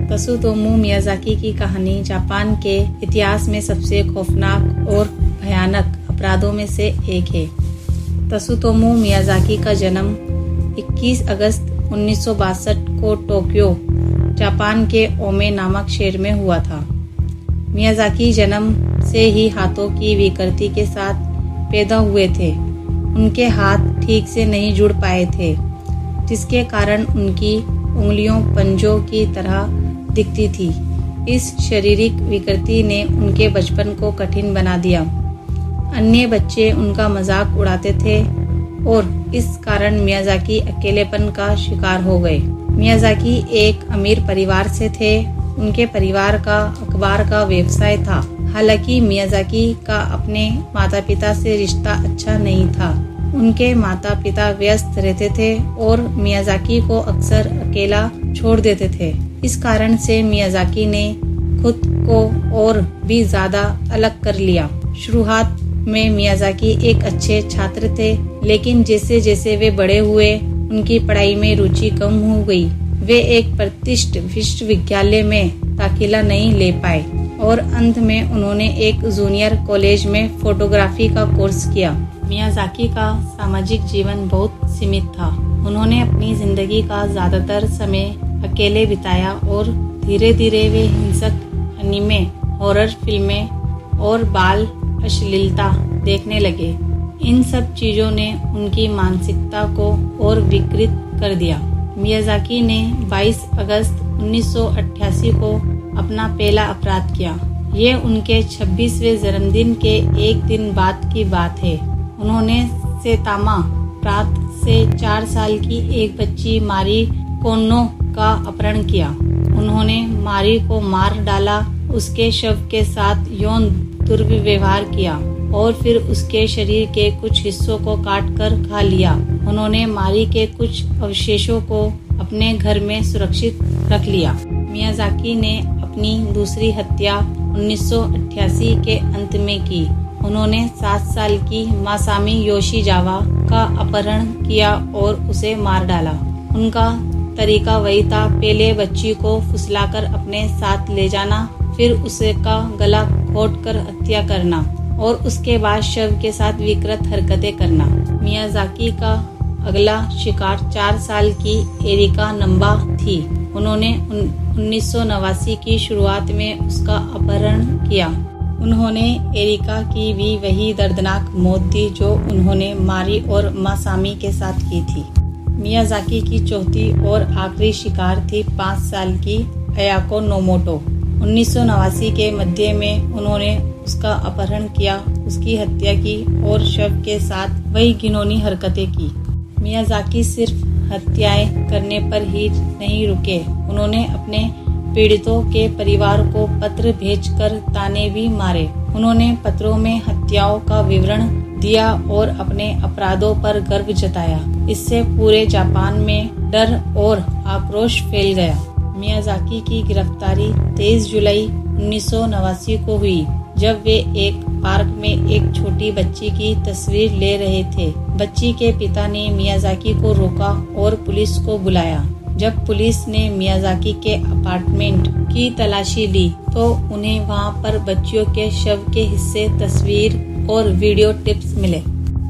Tsutomu Miyazaki की कहानी Japan के इतिहास में सबसे खौफनाक और भयानक अपराधों में से एक है। त्सुतोमू मियाज़ाकी का जन्म 21 अगस्त 1962 को टोक्यो, जापान के ओमे नामक शहर में हुआ था। मियाज़ाकी जन्म से ही हाथों की विकृति के साथ पैदा हुए थे। उनके हाथ ठीक से नहीं जुड़ पाए थे, जिसके कारण उनकी उंगलियों पंजों की तरह दिखती थी। इस शारीरिक विकृति ने उनके बचपन को कठिन बना दिया। अन्य बच्चे उनका मजाक उड़ाते थे और इस कारण मियाज़ाकी अकेलेपन का शिकार हो गए। मियाज़ाकी एक अमीर परिवार से थे। उनके परिवार का अखबार का व्यवसाय था। हालांकि मियाज़ाकी का अपने माता पिता से रिश्ता अच्छा नहीं था। उनके माता पिता व्यस्त रहते थे और मियाज़ाकी को अक्सर अकेला छोड़ देते थे। इस कारण से मियाज़ाकी ने खुद को और भी ज्यादा अलग कर लिया। शुरुआत में मियाज़ाकी एक अच्छे छात्र थे, लेकिन जैसे जैसे वे बड़े हुए उनकी पढ़ाई में रुचि कम हो गई। वे एक प्रतिष्ठित विश्वविद्यालय में दाखिला नहीं ले पाए और अंत में उन्होंने एक जूनियर कॉलेज में फोटोग्राफी का कोर्स किया। मियाज़ाकी का सामाजिक जीवन बहुत सीमित था। उन्होंने अपनी जिंदगी का ज्यादातर समय अकेले बिताया और धीरे धीरे वे हिंसक एनीमे, हॉरर फिल्में और बाल अश्लीलता देखने लगे। इन सब चीजों ने उनकी मानसिकता को और विकृत कर दिया। मियाज़ाकी ने 22 अगस्त 1988 को अपना पहला अपराध किया। ये उनके 26वें जन्मदिन के एक दिन बाद की बात है। उन्होंने सेतामा प्रांत से 4 साल की एक बच्ची मारी कोन्नो का अपहरण किया। उन्होंने मारी को मार डाला, उसके शव के साथ यौन दुर्व्यवहार किया और फिर उसके शरीर के कुछ हिस्सों को काट कर खा लिया। उन्होंने मारी के कुछ अवशेषों को अपने घर में सुरक्षित रख लिया। मियाज़ाकी ने अपनी दूसरी हत्या 1988 के अंत में की। उन्होंने 7 साल की मासामी योशिजावा का अपहरण किया और उसे मार डाला। उनका तरीका वही था, पहले बच्ची को फुसलाकर अपने साथ ले जाना, फिर उसका गला घोंटकर हत्या करना और उसके बाद शव के साथ विकृत हरकतें करना। मियाज़ाकी का अगला शिकार 4 साल की एरिका नंबा थी। उन्होंने 1989 की शुरुआत में उसका अपहरण किया। उन्होंने एरिका की भी वही दर्दनाक मौत दी जो उन्होंने मारी और मासामी के साथ की थी। मियाज़ाकी की चौथी और आखिरी शिकार थी 5 साल की अयाको नोमोटो। 1989 के मध्य में उन्होंने उसका अपहरण किया, उसकी हत्या की और शव के साथ वही घिनौनी हरकतें की। मियाज़ाकी सिर्फ हत्याएं करने पर ही नहीं रुके। उन्होंने अपने पीड़ितों के परिवार को पत्र भेजकर ताने भी मारे। उन्होंने पत्रों में हत्याओं का विवरण दिया और अपने अपराधों पर गर्व जताया। इससे पूरे जापान में डर और आक्रोश फैल गया। मियाज़ाकी की गिरफ्तारी 23 जुलाई 1989 को हुई, जब वे एक पार्क में एक छोटी बच्ची की तस्वीर ले रहे थे। बच्ची के पिता ने मियाज़ाकी को रोका और पुलिस को बुलाया। जब पुलिस ने मियाज़ाकी के अपार्टमेंट की तलाशी ली तो उन्हें वहां पर बच्चियों के शव के हिस्से, तस्वीर और वीडियो टिप्स मिले।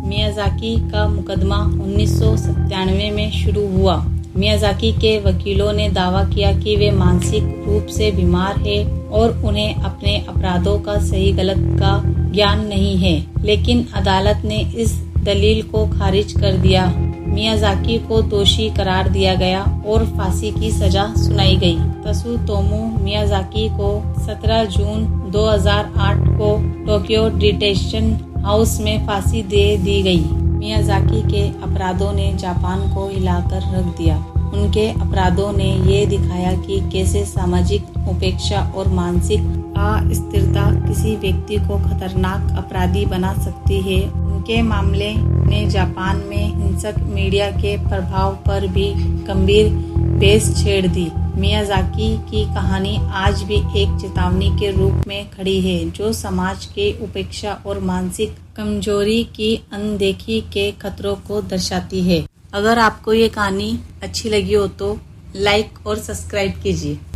मियाज़ाकी का मुकदमा 1997 में शुरू हुआ। मियाज़ाकी के वकीलों ने दावा किया कि वे मानसिक रूप से बीमार हैं और उन्हें अपने अपराधों का सही गलत का ज्ञान नहीं है, लेकिन अदालत ने इस दलील को खारिज कर दिया। मियाज़ाकी को दोषी करार दिया गया और फांसी की सजा सुनाई गई। त्सुतोमू मियाज़ाकी को 17 जून 2008 को टोक्यो डिटेंशन हाउस में फांसी दे दी गई। मियाज़ाकी के अपराधों ने जापान को हिलाकर रख दिया। उनके अपराधों ने ये दिखाया कि कैसे सामाजिक उपेक्षा और मानसिक अस्थिरता किसी व्यक्ति को खतरनाक अपराधी बना सकती है। उनके मामले ने जापान में हिंसक मीडिया के प्रभाव पर भी गंभीर बहस छेड़ दी। मियाज़ाकी की कहानी आज भी एक चेतावनी के रूप में खड़ी है, जो समाज के उपेक्षा और मानसिक कमजोरी की अनदेखी के खतरों को दर्शाती है। अगर आपको ये कहानी अच्छी लगी हो तो लाइक और सब्सक्राइब कीजिए।